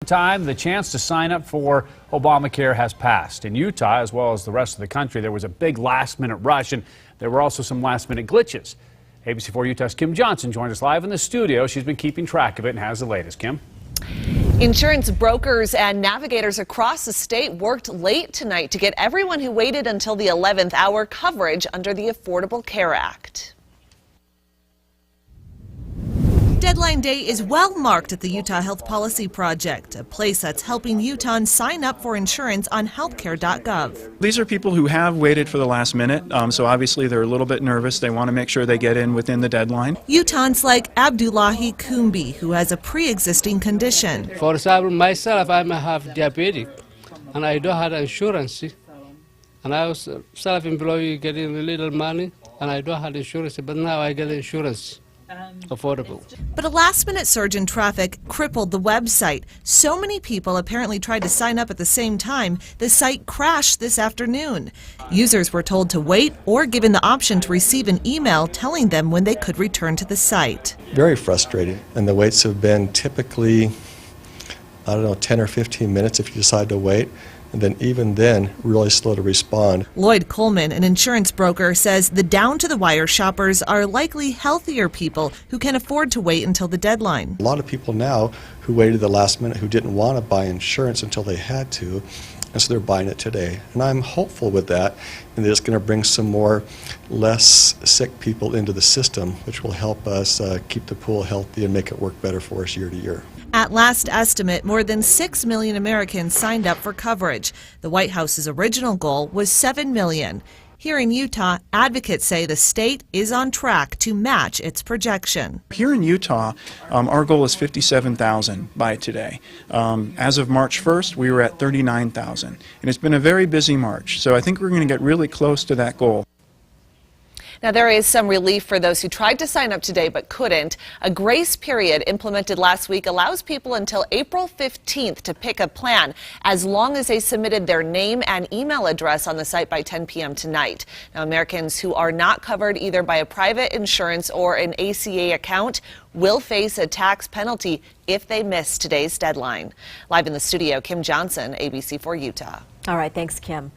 Time, the chance to sign up for Obamacare has passed. In Utah, as well as the rest of the country, there was a big last-minute rush, and there were also some last-minute glitches. ABC4 Utah's Kim Johnson joined us live in the studio. She's been keeping track of it and has the latest. Kim? Insurance brokers and navigators across the state worked late tonight to get everyone who waited until the 11th hour coverage under the Affordable Care Act. Deadline day is well marked at the Utah Health Policy Project, a place that's helping Utahns sign up for insurance on healthcare.gov. These are people who have waited for the last minute, so obviously they're a little bit nervous. They want to make sure they get in within the deadline. Utahns like Abdullahi Kumbi, who has a pre-existing condition. For example, myself, I have diabetic, and I don't have insurance. And I was self-employed, getting a little money, and I don't have insurance, but now I get insurance. Affordable. But a last-minute surge in traffic crippled the website. So many people apparently tried to sign up at the same time, the site crashed this afternoon. Users were told to wait or given the option to receive an email telling them when they could return to the site. Very frustrating, and the waits have been typically, 10 or 15 minutes if you decide to wait. And then even then, really slow to respond. Lloyd Coleman, an insurance broker, says the down-to-the-wire shoppers are likely healthier people who can afford to wait until the deadline. A lot of people now who waited the last minute who didn't want to buy insurance until they had to, and so they're buying it today. And I'm hopeful with that, and that it's going to bring some more less sick people into the system, which will help us keep the pool healthy and make it work better for us year to year. At last estimate, more than 6 million Americans signed up for coverage. The White House's original goal was 7 million. Here in Utah, advocates say the state is on track to match its projection. Here in Utah, our goal is 57,000 by today. As of March 1st, we were at 39,000. And it's been a very busy March, so I think we're going to get really close to that goal. Now, there is some relief for those who tried to sign up today but couldn't. A grace period implemented last week allows people until April 15th to pick a plan, as long as they submitted their name and email address on the site by 10 p.m. tonight. Now, Americans who are not covered either by a private insurance or an ACA account will face a tax penalty if they miss today's deadline. Live in the studio, Kim Johnson, ABC4 Utah. All right, thanks, Kim.